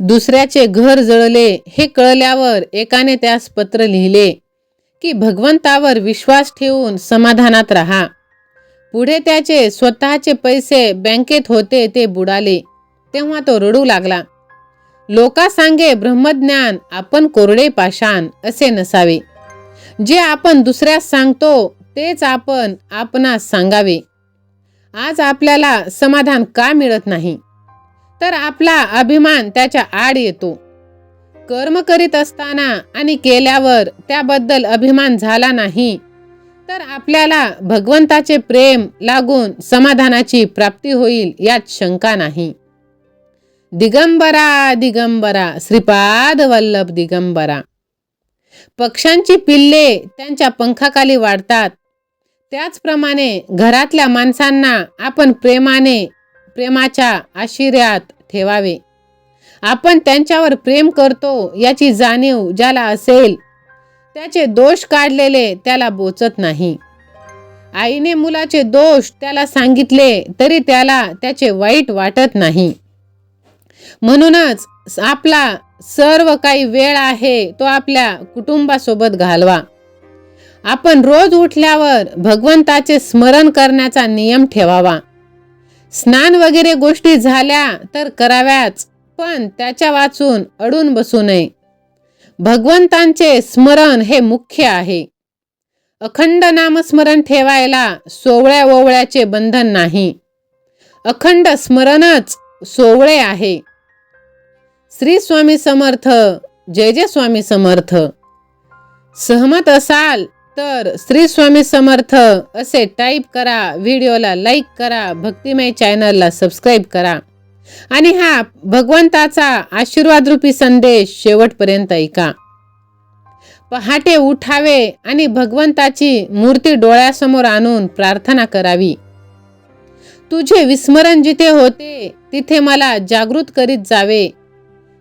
दुसऱ्याचे घर जळले हे कळल्यावर एकाने त्यास पत्र लिहिले की भगवंतावर विश्वास ठेवून समाधानात राहा. पुढे त्याचे स्वतःचे पैसे बँकेत होते ते बुडाले. तेव्हा तो रडू लागला. लोका सांगे ब्रह्मज्ञान, आपण कोरडे पाषाण असे नसावे. जे आपण दुसऱ्यास सांगतो तेच आपण आपणास सांगावे. आज आपल्याला समाधान का मिळत नाही? तर आपला अभिमान त्याच्या आड येतो. कर्म करीत असताना आणि केल्यावर त्याबद्दल अभिमान झाला नाही तर आपल्याला भगवंताचे प्रेम लागून समाधानाची प्राप्ती होईल यात शंका नाही. दिगंबरा दिगंबरा श्रीपाद वल्लभ दिगंबरा. पक्ष्यांची पिल्ले त्यांच्या पंखाखाली वाढतात, त्याचप्रमाणे घरातल्या माणसांना आपण प्रेमाच्या आश्रयात ठेवावे. आपण त्यांच्यावर प्रेम करतो याची जाणीव ज्याला असेल त्याचे दोष काढलेले त्याला बोचत नाही. आईने मुलाचे दोष त्याला सांगितले तरी त्याला त्याचे वाईट वाटत नाही. म्हणूनच आपला सर्व काही वेळ आहे तो आपल्या कुटुंबासोबत घालवा. आपण रोज उठल्यावर भगवंताचे स्मरण करण्याचा नियम ठेवावा. स्नान वगैरे गोष्टी झाल्या तर कराव्याच, पण त्याच्या वाचून अडून बसू नये. भगवंतांचे स्मरण हे मुख्य आहे. अखंड नामस्मरण ठेवायला सोवळ्या ओवळ्याचे बंधन नाही. अखंड स्मरणच सोवळे आहे. श्री स्वामी समर्थ. जय जय स्वामी समर्थ. सहमत असाल तर श्री स्वामी समर्थ असे टाईप करा. व्हिडिओला लाईक करा. भक्तिमय चॅनलला सबस्क्राईब करा आणि हा भगवंताचा आशीर्वादरूपी संदेश शेवटपर्यंत ऐका. पहाटे उठावे आणि भगवंताची मूर्ती डोळ्यासमोर आणून प्रार्थना करावी. तुझे विस्मरण जिथे होते तिथे मला जागृत करीत जावे.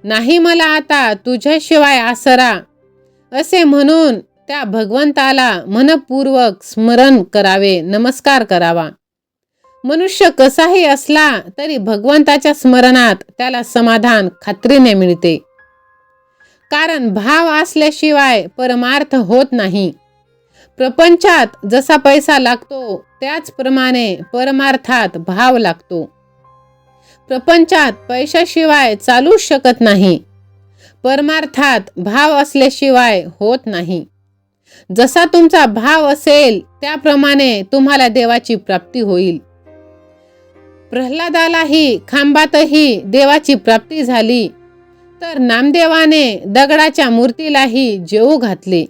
नाही मला आता तुझ्याशिवाय आसरा असे म्हणून त्या भगवंताला मनपूर्वक स्मरण करावे, नमस्कार करावा. मनुष्य कसाही असला तरी भगवंताच्या स्मरणात त्याला समाधान खात्रीने मिळते. कारण भाव असल्याशिवाय परमार्थ होत नाही. प्रपंचात जसा पैसा लागतो त्याचप्रमाणे परमार्थात भाव लागतो. प्रपंचात पैशाशिवाय चालूच शकत नाही. परमार्थात भाव असल्याशिवाय होत नाही. जसा तुमचा भाव असेल त्याप्रमाणे तुम्हाला देवाची प्राप्ती होईल. प्रल्हादालाही खांबातही देवाची प्राप्ती झाली तर नामदेवाने दगडाच्या मूर्तीलाही जेवू घातले.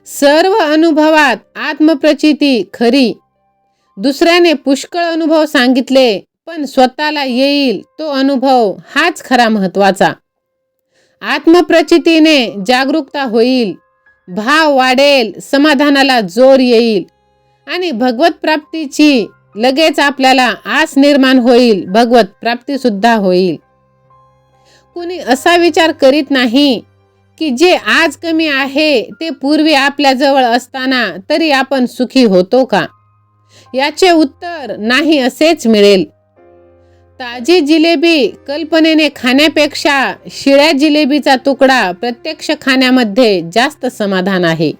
सर्व अनुभवात आत्मप्रचिती खरी. दुसऱ्याने पुष्कळ अनुभव सांगितले पण स्वतःला येईल तो अनुभव हाच खरा महत्वाचा. आत्मप्रचितीने जागरूकता होईल, भाव वाढेल, समाधानाला जोर येईल आणि भगवत प्राप्तीची लगेच आपल्याला आस निर्माण होईल. भगवत प्राप्ती सुद्धा होईल. कुणी असा विचार करीत नाही की जे आज कमी आहे ते पूर्वी आपल्या जवळ असताना तरी आपण सुखी होतो का? याचे उत्तर नाही असेच मिळेल. ताजी जिलेबी कल्पनेने खाण्यापेक्षा शिळ्या जिलेबीचा तुकडा प्रत्यक्ष खाण्यामध्ये जास्त समाधान आहे.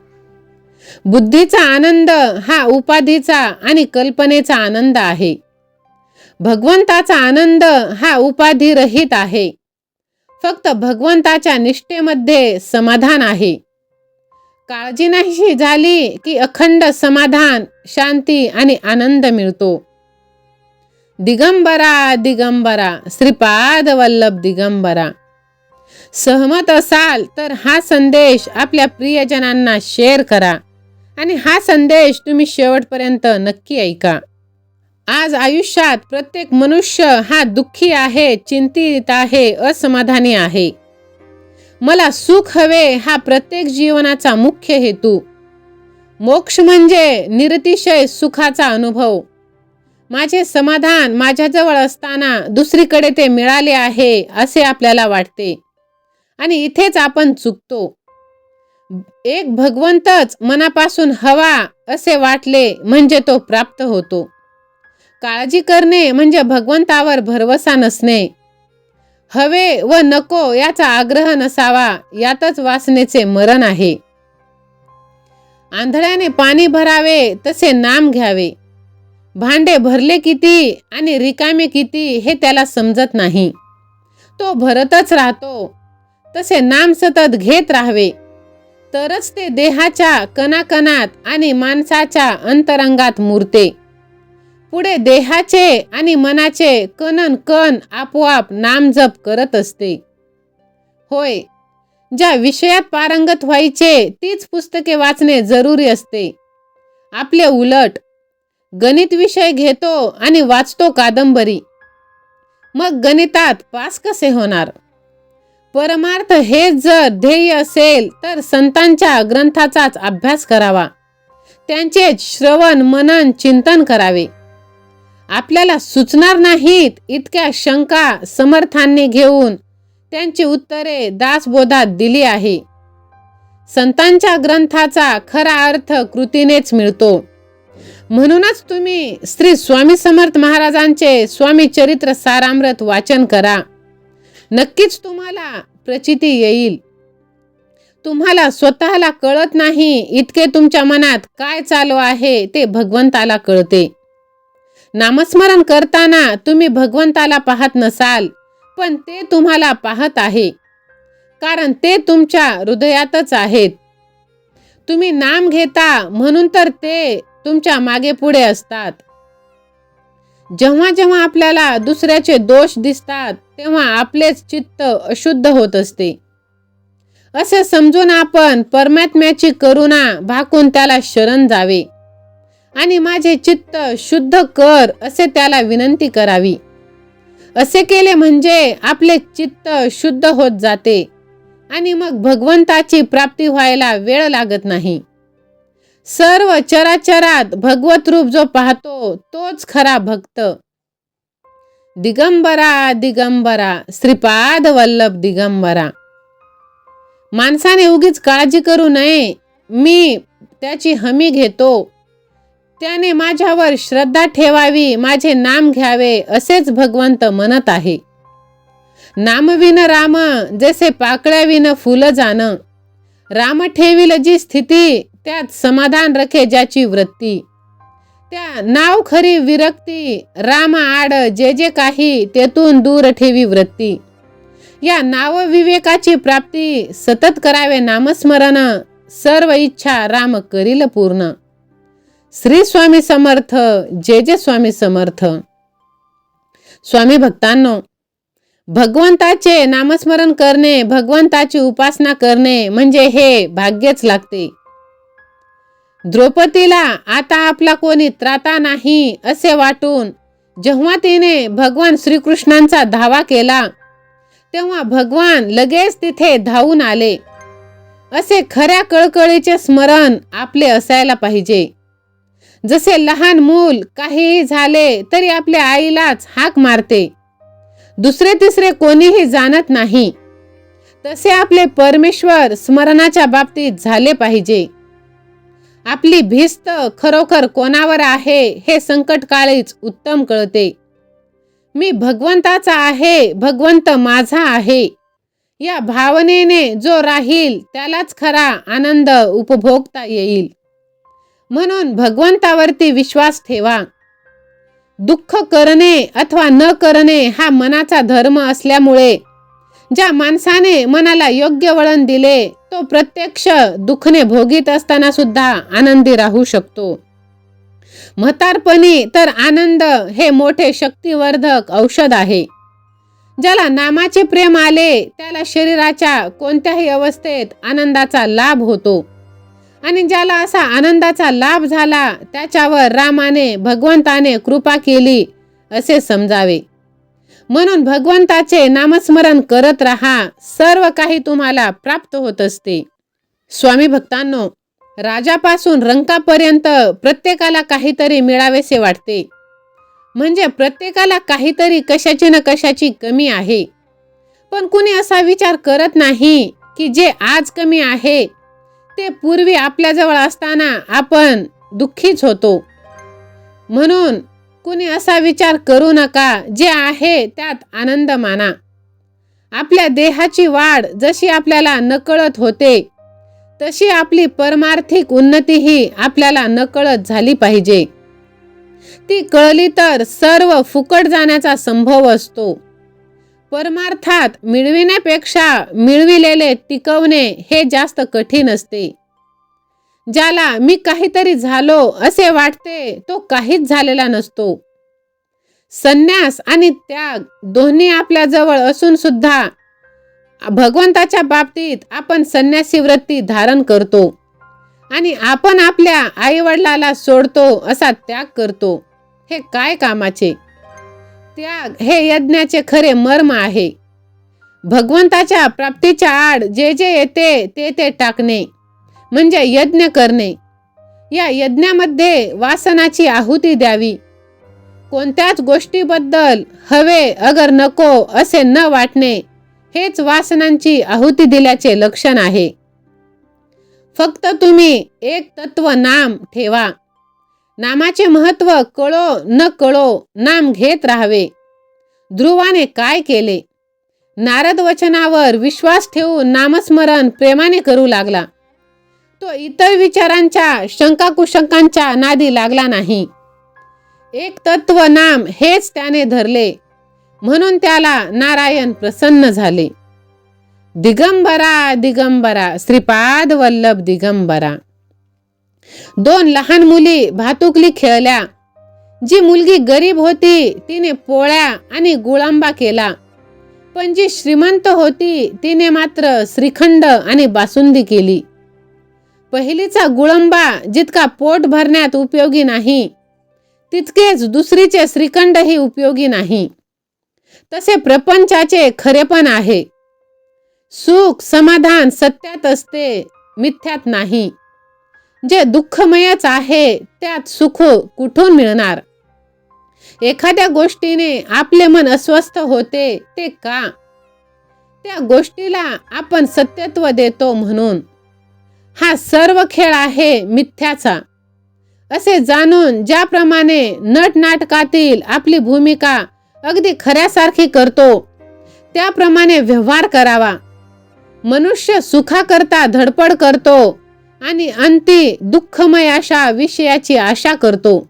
बुद्धीचा आनंद हा उपाधीचा आणि कल्पनेचा आनंद आहे. भगवंताचा आनंद हा उपाधिरहित आहे. फक्त भगवंताच्या निष्ठेमध्ये समाधान आहे. काळजी नाही झाली की अखंड समाधान, शांती आणि आनंद मिळतो. दिगंबरा दिगंबरा श्रीपाद वल्लभ दिगंबरा. सहमत असाल तर हा संदेश आपल्या प्रियजनांना शेअर करा आणि हा संदेश तुम्ही शेवटपर्यंत नक्की ऐका. आज आयुष्यात प्रत्येक मनुष्य हा दुःखी आहे, चिंतित आहे, असमाधानी आहे. मला सुख हवे हा प्रत्येक जीवनाचा मुख्य हेतू. मोक्ष म्हणजे निरतिशय सुखाचा अनुभव. माझे समाधान माझ्याजवळ असताना दुसरीकडे ते मिळाले आहे असे आपल्याला वाटते आणि इथेच आपण चुकतो. एक भगवंतच मनापासून हवा असे वाटले म्हणजे तो प्राप्त होतो. काळजी करणे म्हणजे भगवंतावर भरवसा नसणे. हवे व नको याचा आग्रह नसावा, यातच वासनेचे मरण आहे. आंधळ्याने पाणी भरावे तसे नाम घ्यावे. भांडे भरले किती आणि रिकामे किती हे त्याला समजत नाही. तो भरतच राहतो. तसे नाम सतत घेत राहावे, तरच ते देहाच्या कणाकणात आणि माणसाच्या अंतरंगात मुरते. पुढे देहाचे आणि मनाचे कणन कण आपोआप नामजप करत असते. होय, ज्या विषयात पारंगत व्हायचे तीच पुस्तके वाचणे जरुरी असते. आपले उलट गणित विषय घेतो आणि वाचतो कादंबरी, मग गणितात पास कसे होणार? परमार्थ हेच जर ध्येय असेल तर संतांच्या ग्रंथाचाच अभ्यास करावा, त्यांचे श्रवण मनन चिंतन करावे. आपल्याला सुचणार नाहीत इतक्या शंका समर्थांनी घेऊन त्यांची उत्तरे दासबोधात दिली आहे. संतांच्या ग्रंथाचा खरा अर्थ कृतीनेच मिळतो. म्हणूनच तुम्ही श्री स्वामी समर्थ महाराजांचे स्वामी चरित्र सारामृत वाचन करा. नक्कीच तुम्हाला प्रचिती येईल. तुम्हाला स्वतःला कळत नाही इतके तुमच्या मनात काय चालू आहे ते भगवंताला कळते. नामस्मरण करताना तुम्ही भगवंताला पाहत नसाल, पण ते तुम्हाला पाहत आहे, कारण ते तुमच्या हृदयातच आहेत. तुम्ही नाम घेता म्हणून तर ते तुमच्या मागे पुढे असतात. जेव्हा जेव्हा आपल्याला दुसऱ्याचे दोष दिसतात तेव्हा आपलेच चित्त अशुद्ध होत असते. असे समजून आपण परमात्म्याची करुणा भाकून त्याला शरण जावे आणि माझे चित्त शुद्ध कर असे त्याला विनंती करावी. असे केले म्हणजे आपले चित्त शुद्ध होत जाते आणि मग भगवंताची प्राप्ती व्हायला वेळ लागत नाही. सर्व चराचरात भगवत रूप जो पाहतो तोच खरा भक्त. दिगंबरा दिगंबरा श्रीपाद वल्लभ दिगंबरा. माणसाने उगीच काळजी करू नये. मी त्याची हमी घेतो, त्याने माझ्यावर श्रद्धा ठेवावी, माझे नाम घ्यावे असेच भगवंत म्हणत आहे. नामविन राम जैसे पाकळ्याविन फुल जाण. राम ठेविल जी स्थिती त्यात समाधान रखे ज्याची वृत्ती. त्या नाव खरी विरक्ती राम आड जे जे काही तेथून दूर ठेवी वृत्ती. या नाव विवेकाची प्राप्ती सतत करावे नामस्मरण. सर्व इच्छा राम करील पूर्ण. श्री स्वामी समर्थ. जे जे स्वामी समर्थ. स्वामी भक्तांनो, भगवंताचे नामस्मरण करणे, भगवंताची उपासना करणे म्हणजे हे भाग्यच लागते. द्रौपदीला आता आपला कोणी त्राता नाही असे वाटून जेव्हा तिने भगवान श्रीकृष्णांचा धावा केला तेव्हा भगवान लगेच तिथे धावून आले. असे खऱ्या कळकळीचे स्मरण आपले असायला पाहिजे. जसे लहान मूल काहीही झाले तरी आपल्या आईलाच हाक मारते, दुसरे तिसरे कोणीही जाणत नाही, तसे आपले परमेश्वर स्मरणाच्या बाबतीत झाले पाहिजे. आपली भिस्त खरोखर कोणावर आहे हे संकटकाळीच उत्तम कळते. मी भगवंताचा आहे, भगवंत माझा आहे या भावनेने जो राहील त्यालाच खरा आनंद उपभोगता येईल. म्हणून भगवंतावरती विश्वास ठेवा. दुःख करणे अथवा न करणे हा मनाचा धर्म असल्यामुळे ज्या माणसाने मनाला योग्य वळण दिले तो प्रत्यक्ष दुःखने भोगीत असताना सुद्धा आनंदी राहू शकतो. म्हातारपणी तर आनंद हे मोठे शक्तिवर्धक औषध आहे. ज्याला नामाचे प्रेम आले त्याला शरीराच्या कोणत्याही अवस्थेत आनंदाचा लाभ होतो आणि ज्याला असा आनंदाचा लाभ झाला त्याच्यावर रामाने भगवंताने कृपा केली असे समजावे. म्हणून भगवंताचे नामस्मरण करत राहा, सर्व काही तुम्हाला प्राप्त होत असते. स्वामी भक्तांनो, राजापासून रंकापर्यंत प्रत्येकाला काहीतरी मिळावेसे वाटते. म्हणजे प्रत्येकाला काहीतरी कशाची न कशाची कमी आहे. पण कुणी असा विचार करत नाही की जे आज कमी आहे ते पूर्वी आपल्याजवळ असताना आपण दुःखीच होतो. म्हणून कुणी असा विचार करू नका, जे आहे त्यात आनंद माना. आपल्या देहाची वाढ जशी आपल्याला नकळत होते, तशी आपली परमार्थिक उन्नतीही आपल्याला नकळत झाली पाहिजे. ती कळली तर सर्व फुकट जाण्याचा संभव असतो. परमार्थात मिळविण्यापेक्षा मिळविलेले टिकवणे हे जास्त कठीण असते. ज्याला मी काहीतरी झालो असे वाटते, तो काहीच झालेला नसतो. संन्यास आणि त्याग दोन्ही आपल्या जवळ असून सुद्धा भगवंताच्या बाबतीत आपण संन्यासी वृत्ती धारण करतो आणि आपण आपल्या आईवडिलाला सोडतो असा त्याग करतो. हे काय कामाचे? त्याग हे यज्ञाचे खरे मर्म आहे. भगवंताच्या प्राप्तीच्या आड जे जे येते ते टाकणे म्हणजे यज्ञ करणे. या यज्ञामध्ये वासनाची आहुती द्यावी. कोणत्याच गोष्टीबद्दल हवे अगर नको असे न वाटणे हेच वासनांची आहुती दिल्याचे लक्षण आहे. फक्त तुम्ही एक तत्व नाम ठेवा. नामाचे महत्व कळो न कळो नाम घेत राहावे. ध्रुवाने काय केले? नारद वचनावर विश्वास ठेवून नामस्मरण प्रेमाने करू लागला. तो इतर विचारांच्या शंकाकुशंकांच्या नादी लागला नाही. एक तत्व नाम हेच त्याने धरले, म्हणून त्याला नारायण प्रसन्न झाले. दिगंबरा दिगंबरा श्रीपाद वल्लभ दिगंबरा. 2 लहान मुली भातुकली खेळल्या. जी मुलगी गरीब होती तिने पोळ्या आणि गुळांबा केला, पण जी श्रीमंत होती तिने मात्र श्रीखंड आणि बासुंदी केली. पहिलीचा गुळंबा जितका पोट भरण्यात उपयोगी नाही, तितकेच दुसरीचे श्रीखंडही उपयोगी नाही. तसे प्रपंचाचे खरेपण आहे. सुख समाधान सत्यात असते, मिथ्यात नाही. जे दुःखमयच आहे त्यात सुख कुठून मिळणार? एखाद्या गोष्टीने आपले मन अस्वस्थ होते ते का? त्या गोष्टीला आपण सत्यत्व देतो म्हणून. हा सर्व खेळ आहे मिथ्याचा असे जाणून ज्याप्रमाणे नटनाटकातील आपली भूमिका अगदी खऱ्यासारखी करतो त्याप्रमाणे व्यवहार करावा. मनुष्य सुखाकरता धडपड करतो आणि अंती दुःखमय अशा विषयाची आशा करतो.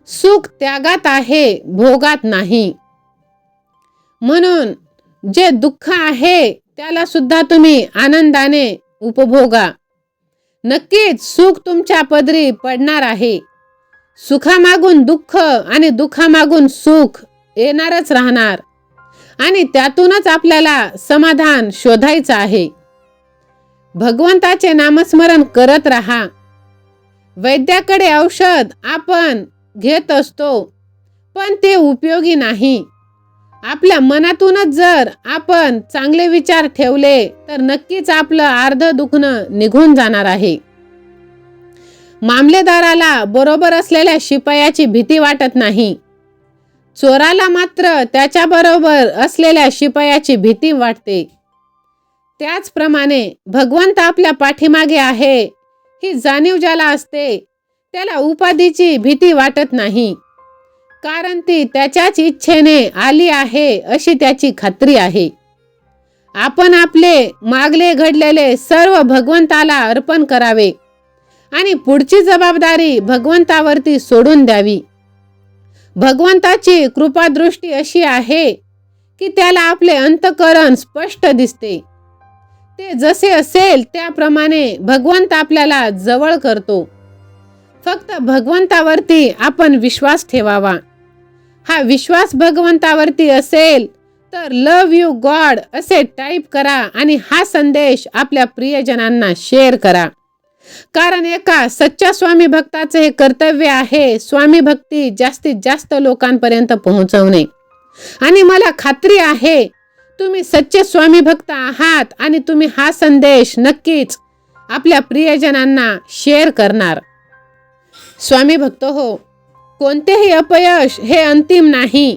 सुख त्यागात आहे, भोगात नाही. म्हणून जे दुःख आहे त्याला सुद्धा तुम्ही आनंदाने उपभोगा. नक्कीच सुख तुमच्या पदरी पडणार आहे. सुखामागून दुःख आणि दुःखामागून सुख येणारच राहणार आणि त्यातूनच आपल्याला समाधान शोधायचं आहे. भगवंताचे नामस्मरण करत राहा. वैद्याकडे औषध आपण घेत असतो, पण ते उपयोगी नाही. आपल्या मनातूनच जर आपण चांगले विचार ठेवले तर नक्कीच आपलं अर्ध दुखणं निघून जाणार आहे. मामलेदाराला बरोबर असलेल्या शिपायाची भीती वाटत नाही. चोराला मात्र त्याच्याबरोबर असलेल्या शिपायाची भीती वाटते. त्याचप्रमाणे भगवंत आपल्या पाठीमागे आहे ही जाणीव ज्याला असते त्याला उपाधीची भीती वाटत नाही, कारण ती त्याच्याच इच्छेने आली आहे अशी त्याची खात्री आहे. आपण आपले मागले घडलेले सर्व भगवंताला अर्पण करावे आणि पुढची जबाबदारी भगवंतावरती सोडून द्यावी. भगवंताची कृपादृष्टी अशी आहे की त्याला आपले अंतःकरण स्पष्ट दिसते. ते जसे असेल त्याप्रमाणे भगवंत आपल्याला जवळ करतो. फक्त भगवंतावरती आपण विश्वास ठेवावा. हा विश्वास भगवंतावरती असेल तर लव यू गॉड असे टाईप करा आणि हा संदेश आपल्या प्रियजनांना शेअर करा. कारण एका सच्च्या स्वामी भक्ताचे हे कर्तव्य आहे स्वामी भक्ती जास्तीत जास्त लोकांपर्यंत पोहोचवणे. आणि मला खात्री आहे तुम्ही सच्चे स्वामी भक्त आहात आणि तुम्ही हा संदेश नक्कीच आपल्या प्रियजनांना शेअर करणार. स्वामी भक्त हो, कोणतेही अपयश हे अंतिम नाही.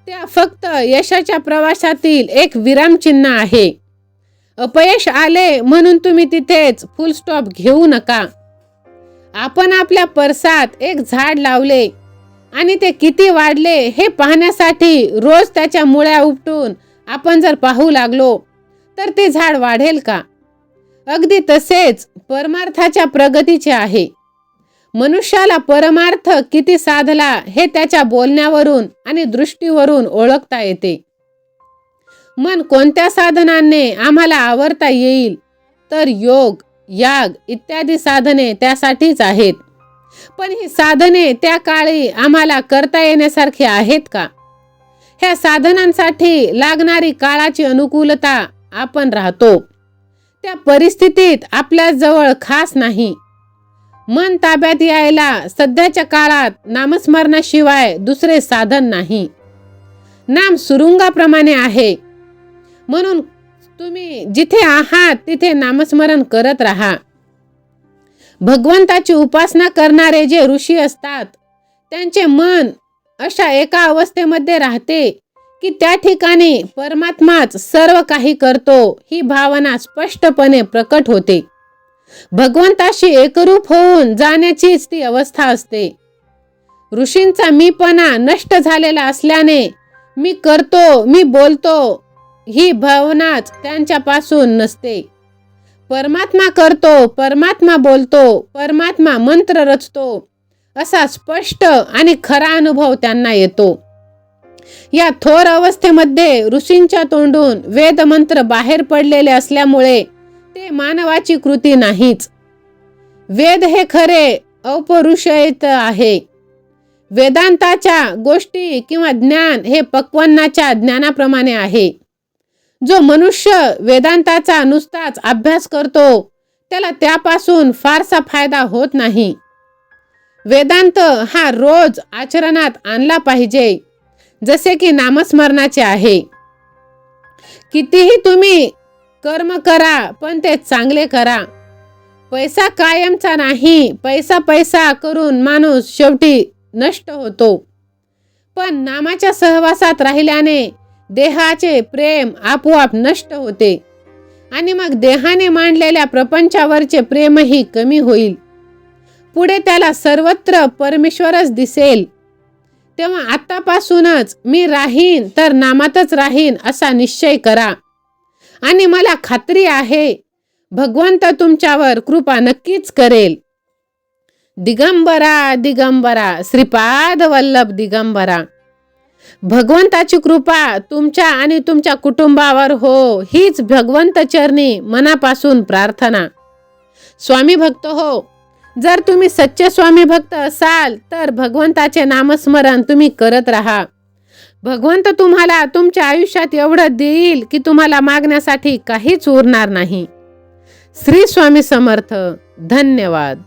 त्या फक्त यशाच्या प्रवासातील एक विरामचिन्ह आहे. अपयश आले म्हणून तुम्ही तिथेच फुल स्टॉप घेऊ नका. आपण आपल्या परसात एक झाड लावले आणि ते किती वाढले हे पाहण्यासाठी रोज त्याच्या मुळ्या उपटून आपण जर पाहू लागलो तर ते झाड वाढेल का? अगदी तसेच परमार्थाच्या प्रगतीचे आहे. मनुष्याला परमार्थ किती साधला हे त्याच्या बोलण्यावरून आणि दृष्टीवरून ओळखता येते. मन कोणत्या साधनांनी आम्हाला आवरता येईल? तर योग, याग इत्यादी साधने त्यासाठीच आहेत. पण ही साधने त्या काळी आम्हाला करता येण्यासारखी आहेत का? ह्या साधनांसाठी लागणारी काळाची अनुकूलता आपण राहतो. त्या परिस्थितीत आपल्या जवळ खास नाही. मन ताब्यात यायला सध्याच्या काळात नामस्मरणाशिवाय दुसरे साधन नाही. नाम सुरुंगाप्रमाणे आहे. म्हणून तुम्ही जिथे आहात तिथे नामस्मरण करत राहा. भगवंताची उपासना करणारे जे ऋषी असतात त्यांचे मन अशा एका अवस्थेमध्ये राहते की त्या ठिकाणी परमात्माच सर्व काही करतो ही भावना स्पष्टपणे प्रकट होते. भगवंताशी एकरूप होऊन जाण्याचीच ती अवस्था असते. ऋषींचा मीपणा नष्ट झालेला असल्याने मी करतो, मी बोलतो ही भावनाच त्यांच्यापासून नसते. परमात्मा करतो, परमात्मा बोलतो, परमात्मा मंत्र रचतो असा स्पष्ट आणि खरा अनुभव त्यांना येतो. या थोर अवस्थेमध्ये ऋषींच्या तोंडून वेदमंत्र बाहेर पडलेले असल्यामुळे ते मानवाची कृती नाहीच. वेद हे खरे अपौरुषेय आहे. वेदांताच्या गोष्टी किंवा ज्ञान हे पक्वान्नाच्या ज्ञानाप्रमाणे आहे. जो मनुष्य वेदांताचा नुसताच अभ्यास करतो त्याला त्यापासून फारसा फायदा होत नाही. वेदांत हा रोज आचरणात आणला पाहिजे, जसे की नामस्मरणाचे आहे. कितीही तुम्ही कर्म करा पण ते चांगले करा. पैसा कायमचा नाही. पैसा पैसा करून माणूस शेवटी नष्ट होतो. पण नामाच्या सहवासात राहिल्याने देहाचे प्रेम आपोआप नष्ट होते आणि मग देहाने मांडलेल्या प्रपंचावरचे प्रेमही कमी होईल. पुढे त्याला सर्वत्र परमेश्वरच दिसेल. तेव्हा आतापासूनच मी राहीन तर नामातच राहीन असा निश्चय करा आणि मला खात्री आहे भगवंत तुमच्यावर कृपा नक्कीच करेल. दिगंबरा दिगंबरा श्रीपाद वल्लभ दिगंबरा. भगवंताची कृपा तुमच्या आणि तुमच्या कुटुंबावर हो हीच भगवंत चरणी मनापासून प्रार्थना. स्वामी भक्त हो, जर तुम्ही सच्चे स्वामी भक्त असाल तर भगवंताचे नामस्मरण तुम्ही करत राहा. भगवंत तुम्हाला तुमच्या आयुष्यात एवढं देईल की तुम्हाला मागण्यासाठी काहीच उरणार नाही. श्री स्वामी समर्थ. धन्यवाद.